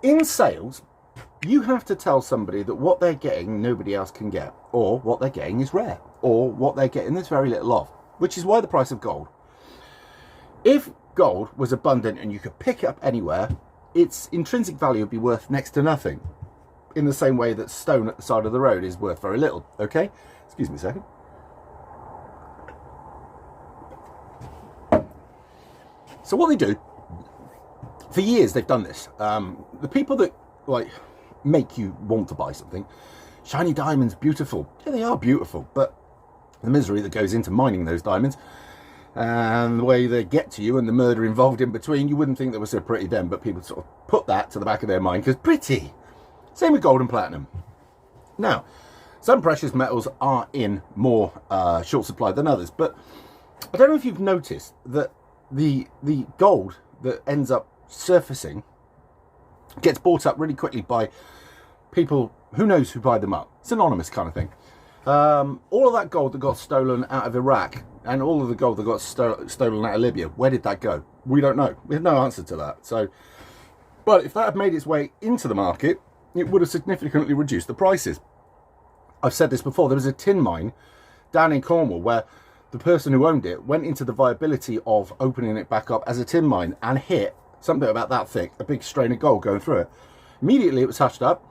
In sales, you have to tell somebody that what they're getting nobody else can get, or what they're getting is rare, or what they're getting there's very little of, which is why the price of gold. If gold was abundant and you could pick it up anywhere, its intrinsic value would be worth next to nothing, in the same way that stone at the side of the road is worth very little. Okay, excuse me a second. So what they do, for years they've done this. The people that like make you want to buy something, shiny diamonds, beautiful. Yeah, they are beautiful, but the misery that goes into mining those diamonds and the way they get to you and the murder involved in between, you wouldn't think they were so pretty then, but people sort of put that to the back of their mind because pretty. Same with gold and platinum. Now, some precious metals are in more short supply than others, but I don't know if you've noticed that the gold that ends up surfacing gets bought up really quickly by people who knows who buy them up. It's anonymous kind of thing. All of that gold that got stolen out of Iraq and all of the gold that got stolen out of Libya, where did that go? We don't know. We have no answer to that. So, but if that had made its way into the market, it would have significantly reduced the prices. I've said this before. There was a tin mine down in Cornwall where the person who owned it went into the viability of opening it back up as a tin mine and hit something about that thick, a big strain of gold going through it. Immediately it was hushed up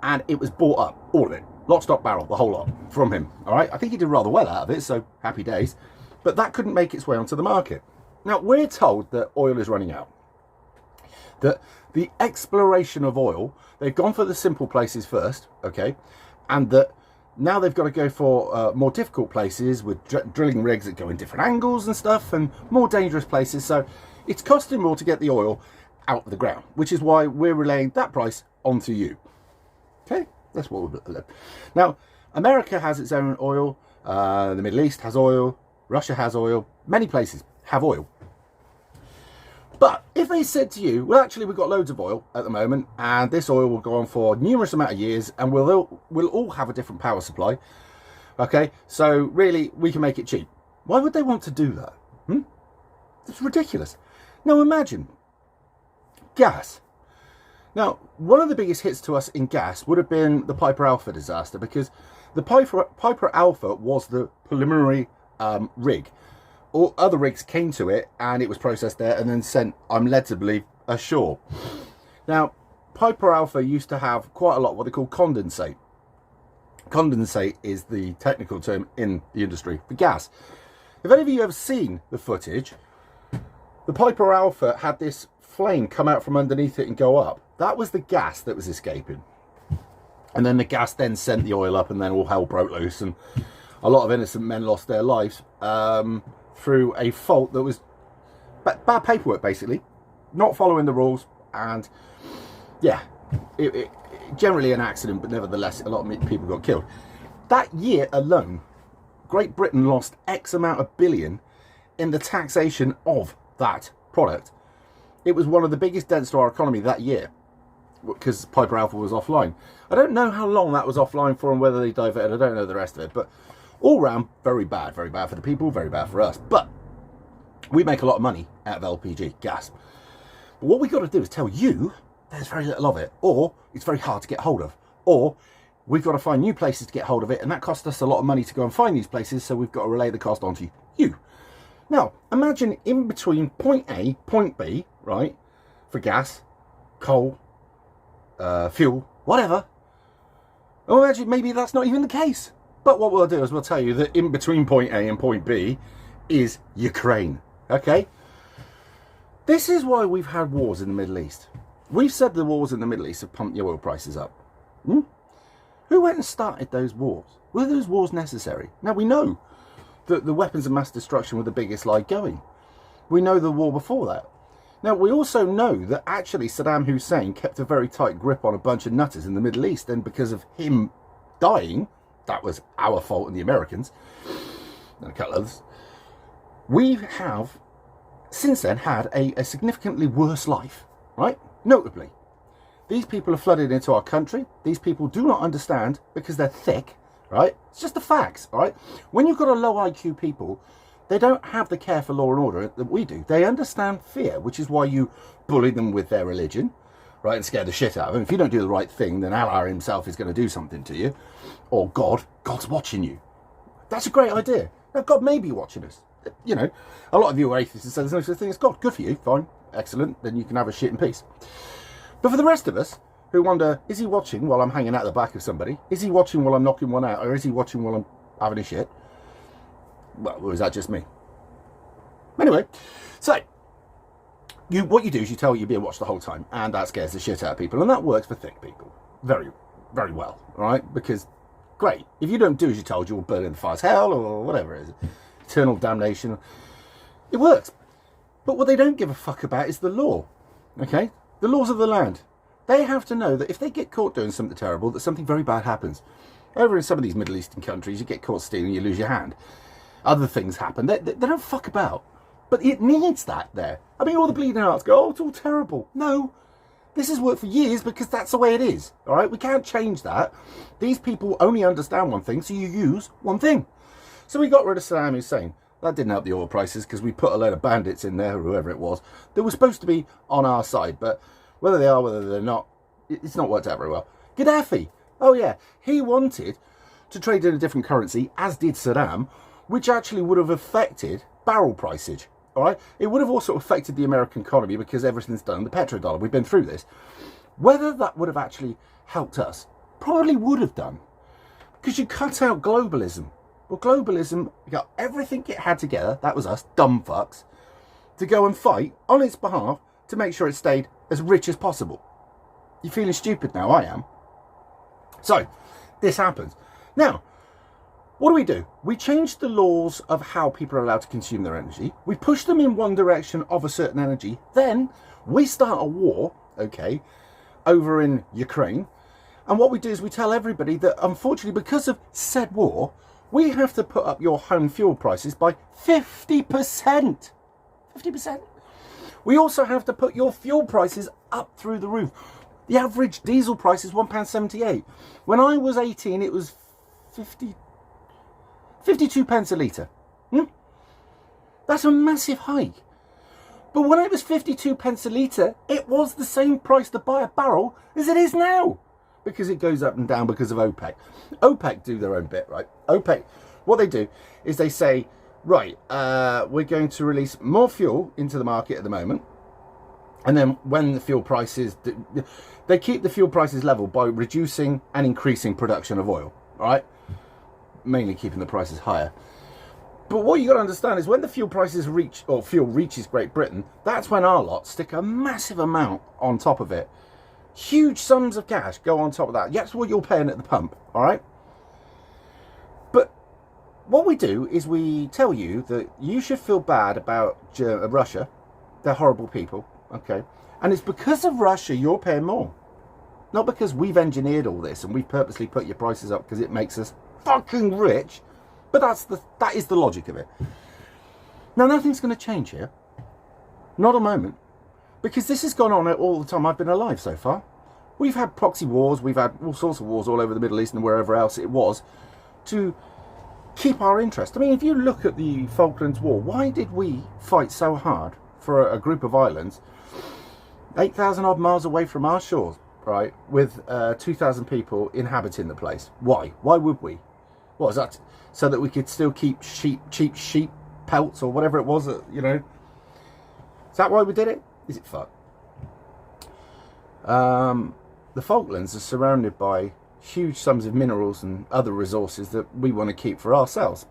and it was bought up, all of it, lock, stock, barrel, the whole lot from him. All right, I think he did rather well out of it, so happy days. But that couldn't make its way onto the market. Now we're told that oil is running out, that the exploration of oil, they've gone for the simple places first, okay, and that now they've got to go for more difficult places with drilling rigs that go in different angles and stuff, and more dangerous places. So it's costing more to get the oil out of the ground, which is why we're relaying that price onto you. Okay, that's what we're doing. Now, America has its own oil. The Middle East has oil. Russia has oil. Many places have oil. But if they said to you, well, actually, we've got loads of oil at the moment, and this oil will go on for numerous amount of years, and we'll all have a different power supply. Okay, so really, we can make it cheap. Why would they want to do that? It's ridiculous. Now imagine gas. Now, one of the biggest hits to us in gas would have been the Piper Alpha disaster, because the Piper Alpha was the preliminary rig. All other rigs came to it and it was processed there and then sent, I'm led to believe, ashore. Now, Piper Alpha used to have quite a lot of what they call condensate. Condensate is the technical term in the industry for gas. If any of you have seen the footage, the Piper Alpha had this flame come out from underneath it and go up. That was the gas that was escaping. And then the gas then sent the oil up, and then all hell broke loose, and a lot of innocent men lost their lives through a fault that was bad paperwork, basically, not following the rules. And yeah, it generally an accident, but nevertheless a lot of people got killed. That year alone, Great Britain lost X amount of billion in the taxation of that product. It was one of the biggest dents to our economy that year, because Piper Alpha was offline. I don't know how long that was offline for and whether they diverted. I don't know the rest of it, but all round, very bad for the people, very bad for us. But we make a lot of money out of LPG, gas. But what we've got to do is tell you there's very little of it, or it's very hard to get hold of, or we've got to find new places to get hold of it, and that costs us a lot of money to go and find these places, so we've got to relay the cost onto you. Now, imagine in between point A, point B, right, for gas, coal, fuel, whatever. Well, imagine maybe that's not even the case. But what we'll do is we'll tell you that in between point A and point B is Ukraine, okay? This is why we've had wars in the Middle East. We've said the wars in the Middle East have pumped the oil prices up. Who went and started those wars? Were those wars necessary? Now, we know that the weapons of mass destruction were the biggest lie going. We know the war before that. Now, we also know that actually Saddam Hussein kept a very tight grip on a bunch of nutters in the Middle East, and because of him dying, that was our fault and the Americans, and a couple others, we have since then had a significantly worse life, right? Notably, these people are flooded into our country. These people do not understand because they're thick, right? It's just the facts, all right? When you've got a low IQ people, they don't have the care for law and order that we do. They understand fear, which is why you bully them with their religion, right, and scare the shit out of him. If you don't do the right thing, then Allah himself is going to do something to you. Or God's watching you. That's a great idea. Now, God may be watching us. You know, a lot of you are atheists and say there's no such thing as God. Good for you. Fine. Excellent. Then you can have a shit in peace. But for the rest of us who wonder, is he watching while I'm hanging out the back of somebody? Is he watching while I'm knocking one out? Or is he watching while I'm having a shit? Well, or is that just me? Anyway, so what you do is you tell what you're being watched the whole time, and that scares the shit out of people, and that works for thick people very, very well, all right? Because, great, if you don't do as you're told, you'll burn in the fire's hell, or whatever it is, eternal damnation. It works. But what they don't give a fuck about is the law, okay? The laws of the land. They have to know that if they get caught doing something terrible, that something very bad happens. Over in some of these Middle Eastern countries, you get caught stealing, you lose your hand. Other things happen. They don't fuck about. But it needs that there. I mean, all the bleeding hearts go, oh, it's all terrible. No, this has worked for years because that's the way it is. All right, we can't change that. These people only understand one thing, so you use one thing. So we got rid of Saddam Hussein. That didn't help the oil prices because we put a load of bandits in there, or whoever it was, that were supposed to be on our side. But whether they are, whether they're not, it's not worked out very well. Gaddafi, oh yeah, he wanted to trade in a different currency, as did Saddam, which actually would have affected barrel pricing. All right, it would have also affected the American economy because everything's done in the petrodollar. We've been through this. Whether that would have actually helped us, probably would have done, because you cut out globalism. Well, globalism got everything it had together, that was us, dumb fucks, to go and fight on its behalf to make sure it stayed as rich as possible. You're feeling stupid now, I am. So, this happens. Now, what do? We change the laws of how people are allowed to consume their energy. We push them in one direction of a certain energy. Then we start a war, okay, over in Ukraine. And what we do is we tell everybody that, unfortunately, because of said war, we have to put up your home fuel prices by 50%. 50%. We also have to put your fuel prices up through the roof. The average diesel price is £1.78. When I was 18, it was 52 pence a litre. That's a massive hike. But when it was 52 pence a litre, it was the same price to buy a barrel as it is now. Because it goes up and down because of OPEC. OPEC do their own bit, right? OPEC, what they do is they say, right, we're going to release more fuel into the market at the moment. And then when the fuel prices, they keep the fuel prices level by reducing and increasing production of oil, all right? Mainly keeping the prices higher. But what you got to understand is when the fuel prices reach, or fuel reaches Great Britain, that's when our lot stick a massive amount on top of it. Huge sums of cash go on top of that. That's what you're paying at the pump, all right? But what we do is we tell you that you should feel bad about Russia. They're horrible people, okay? And it's because of Russia you're paying more. Not because we've engineered all this and we purposely put your prices up because it makes us fucking rich. But that is the logic of it. Now, nothing's going to change here. Not a moment. Because this has gone on all the time I've been alive so far. We've had proxy wars, we've had all sorts of wars all over the Middle East and wherever else it was to keep our interest. I mean, if you look at the Falklands War, why did we fight so hard for a group of islands 8,000 odd miles away from our shores, right, with 2,000 people inhabiting the place? Why? Why would we? What was that? So that we could still keep cheap sheep pelts or whatever it was, you know? Is that why we did it? Is it fun? The Falklands are surrounded by huge sums of minerals and other resources that we want to keep for ourselves.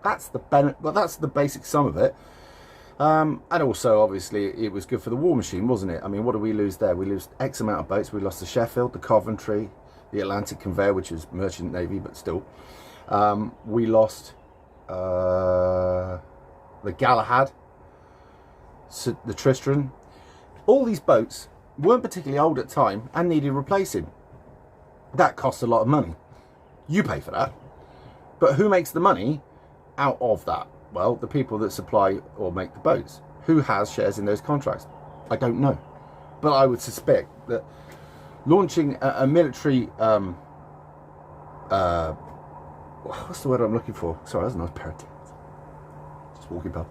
That's the basic sum of it. And also, obviously, it was good for the war machine, wasn't it? I mean, what did we lose there? We lose X amount of boats. We lost the Sheffield, the Coventry, the Atlantic Conveyor, which is merchant navy, but still. We lost the Galahad, the Tristram. All these boats weren't particularly old at the time and needed replacing. That costs a lot of money. You pay for that. But who makes the money out of that? Well, the people that supply or make the boats. Who has shares in those contracts? I don't know. But I would suspect that launching a military... what's the word I'm looking for? Sorry, that's a nice pair of tits. Just walking past.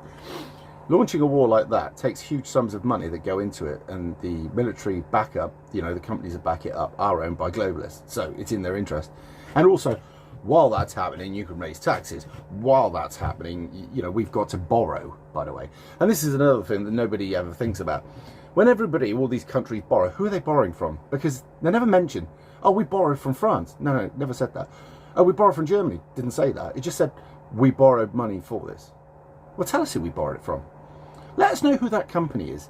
Launching a war like that takes huge sums of money that go into it, and the military backup, you know, the companies that back it up are owned by globalists, so it's in their interest. And also, while that's happening, you can raise taxes. While that's happening, you know, we've got to borrow, by the way. And this is another thing that nobody ever thinks about. When everybody, all these countries borrow, who are they borrowing from? Because they never mention, oh, we borrowed from France. No, never said that. Oh, we borrowed from Germany. Didn't say that. It just said, we borrowed money for this. Well, tell us who we borrowed it from. Let us know who that company is,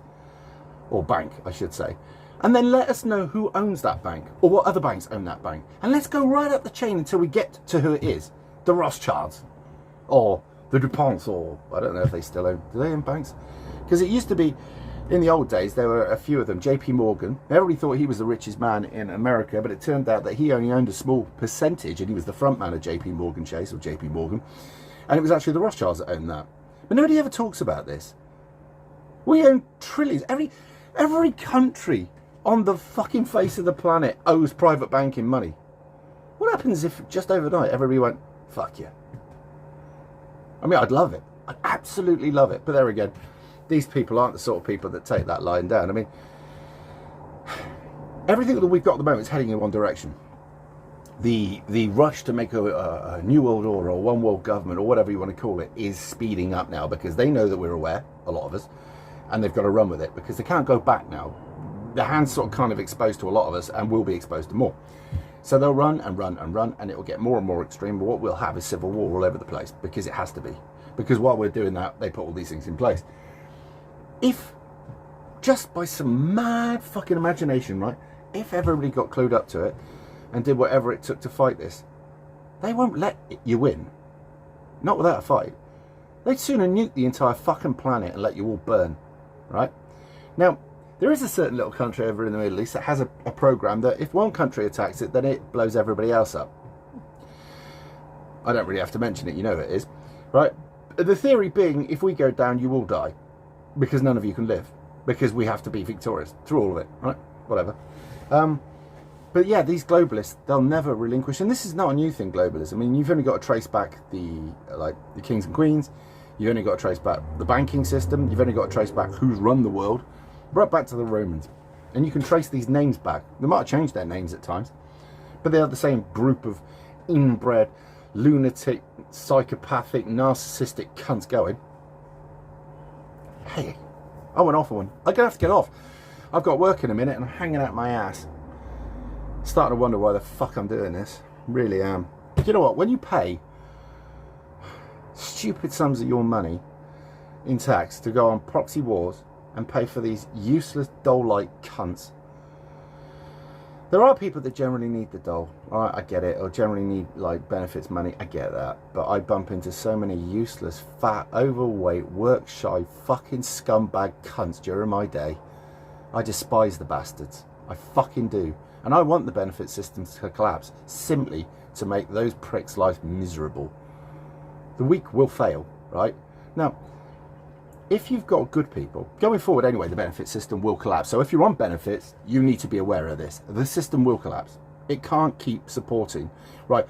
or bank, I should say. And then let us know who owns that bank, or what other banks own that bank. And let's go right up the chain until we get to who it is. The Rothschilds, or the DuPonts, or I don't know if they still own, do they own banks? Because it used to be, in the old days, there were a few of them. JP Morgan, everybody thought he was the richest man in America, but it turned out that he only owned a small percentage, and he was the front man of JP Morgan Chase, or JP Morgan. And it was actually the Rothschilds that owned that. But nobody ever talks about this. We own trillions. Every country on the fucking face of the planet owes private banking money. What happens if just overnight everybody went, fuck you? I mean, I'd love it. I'd absolutely love it. But there again, these people aren't the sort of people that take that line down. I mean, everything that we've got at the moment is heading in one direction. The rush to make a new world order or one world government or whatever you want to call it is speeding up now, because they know that we're aware, a lot of us, and they've got to run with it because they can't go back now. The hand's sort of kind of exposed to a lot of us and will be exposed to more. So they'll run and run and run, and it will get more and more extreme. But what we'll have is civil war all over the place, because it has to be. Because while we're doing that, they put all these things in place. If, just by some mad fucking imagination, right, if everybody got clued up to it and did whatever it took to fight this, they won't let you win. Not without a fight. They'd sooner nuke the entire fucking planet and let you all burn, right? Now, there is a certain little country over in the Middle East that has a program that if one country attacks it, then it blows everybody else up. I don't really have to mention it, you know it is, right? The theory being, if we go down, you all die, because none of you can live, because we have to be victorious through all of it, right? Whatever. But yeah, these globalists, they'll never relinquish, and this is not a new thing, globalism. I mean, you've only got to trace back the kings and queens, you've only got to trace back the banking system, you've only got to trace back who's run the world, right back to the Romans. And you can trace these names back. They might have changed their names at times, but they are the same group of inbred, lunatic, psychopathic, narcissistic cunts going. Hey, I went off on one. I'm going to have to get off. I've got work in a minute and I'm hanging out my ass. Starting to wonder why the fuck I'm doing this. Really am. You know what? When you pay stupid sums of your money in tax to go on proxy wars and pay for these useless dole-like cunts, there are people that generally need the dole. Alright, I get it. Or generally need like benefits money. I get that. But I bump into so many useless, fat, overweight, work-shy, fucking scumbag cunts during my day. I despise the bastards. I fucking do. And I want the benefit systems to collapse simply to make those pricks' lives miserable. The weak will fail, right? Now, if you've got good people, going forward anyway, the benefit system will collapse. So if you're on benefits, you need to be aware of this. The system will collapse. It can't keep supporting, right?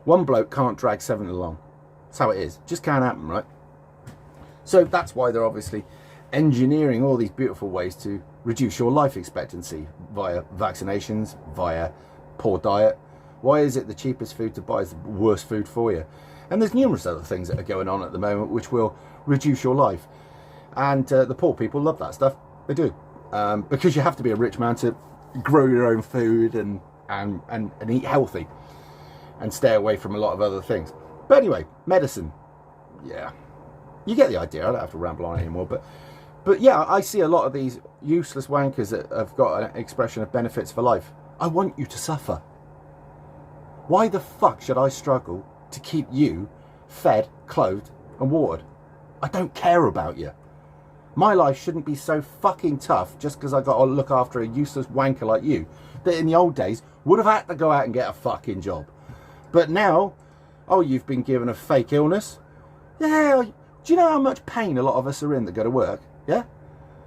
One bloke can't drag 7 along. That's how it is. Just can't happen, right? So that's why they're obviously engineering all these beautiful ways to reduce your life expectancy via vaccinations, via poor diet. Why is it the cheapest food to buy is the worst food for you? And there's numerous other things that are going on at the moment which will reduce your life. And the poor people love that stuff. They do. Because you have to be a rich man to grow your own food and eat healthy and stay away from a lot of other things. But anyway, medicine. Yeah. You get the idea. I don't have to ramble on anymore. But yeah, I see a lot of these useless wankers that have got an expression of benefits for life. I want you to suffer. Why the fuck should I struggle to keep you fed, clothed and watered? I don't care about you. My life shouldn't be so fucking tough just because I got to look after a useless wanker like you that in the old days would have had to go out and get a fucking job. But now, oh, you've been given a fake illness? Yeah, do you know how much pain a lot of us are in that go to work? Yeah?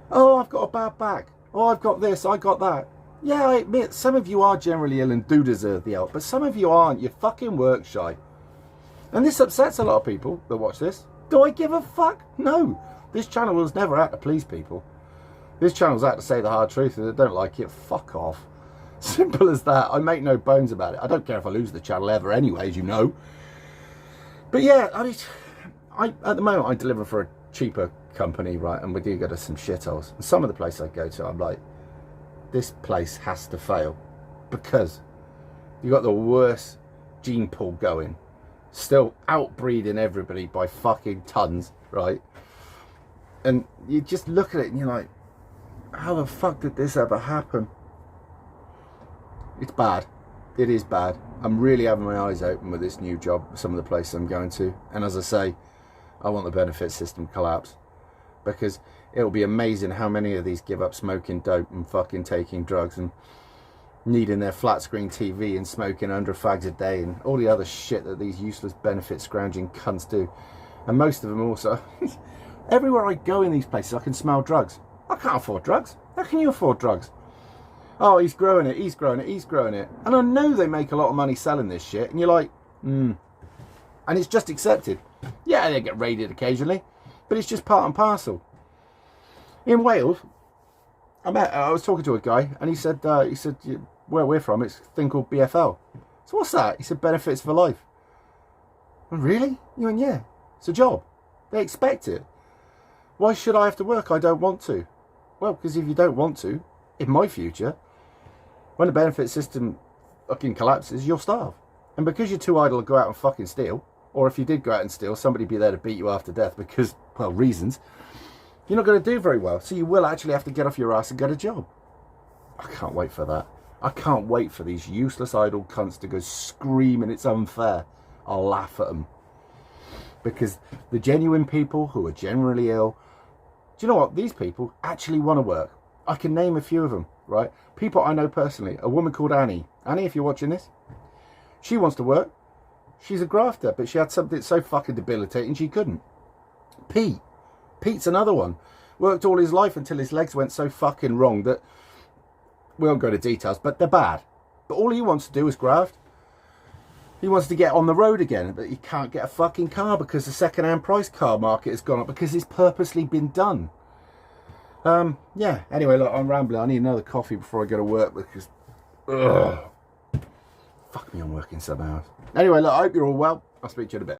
Oh, I've got a bad back. Oh, I've got this, I got that. Yeah, I admit, some of you are generally ill and do deserve the help, but some of you aren't. You're fucking work shy. And this upsets a lot of people that watch this. Do I give a fuck? No. This channel was never out to please people. This channel's out to say the hard truth. If they don't like it, fuck off. Simple as that. I make no bones about it. I don't care if I lose the channel ever anyway, as you know. But yeah, at the moment I deliver for a cheaper company, right? And we do go to some shitholes. And some of the places I go to, I'm like, this place has to fail. Because you got the worst gene pool going. Still outbreeding everybody by fucking tons, right? And you just look at it and you're like, how the fuck did this ever happen? It's bad. It is bad. I'm really having my eyes open with this new job, some of the places I'm going to. And as I say, I want the benefit system collapse. Because it'll be amazing how many of these give up smoking dope and fucking taking drugs and needing their flat screen TV and smoking 100 fags a day and all the other shit that these useless benefit scrounging cunts do. And most of them also... Everywhere I go in these places, I can smell drugs. I can't afford drugs. How can you afford drugs? Oh, he's growing it, he's growing it, he's growing it. And I know they make a lot of money selling this shit. And you're like, And it's just accepted. Yeah, they get raided occasionally. But it's just part and parcel. In Wales, I was talking to a guy. And he said, where we're from, it's a thing called BFL. So what's that? He said, benefits for life. Really? You went, yeah. It's a job. They expect it. Why should I have to work? I don't want to. Well, because if you don't want to, in my future, when the benefit system fucking collapses, you'll starve. And because you're too idle to go out and fucking steal, or if you did go out and steal, somebody'd be there to beat you after death because, well, reasons, you're not going to do very well. So you will actually have to get off your ass and get a job. I can't wait for that. I can't wait for these useless idle cunts to go screaming it's unfair. I'll laugh at them. Because the genuine people who are generally ill, do you know what? These people actually want to work. I can name a few of them, right? People I know personally. A woman called Annie. Annie, if you're watching this, she wants to work. She's a grafter, but she had something so fucking debilitating she couldn't. Pete's another one. Worked all his life until his legs went so fucking wrong that, we won't go into details, but they're bad. But all he wants to do is graft. He wants to get on the road again, but he can't get a fucking car because the second-hand price car market has gone up because it's purposely been done. Yeah, anyway, look, I'm rambling. I need another coffee before I go to work because, fuck me, I'm working some hours. Anyway, look, I hope you're all well. I'll speak to you in a bit.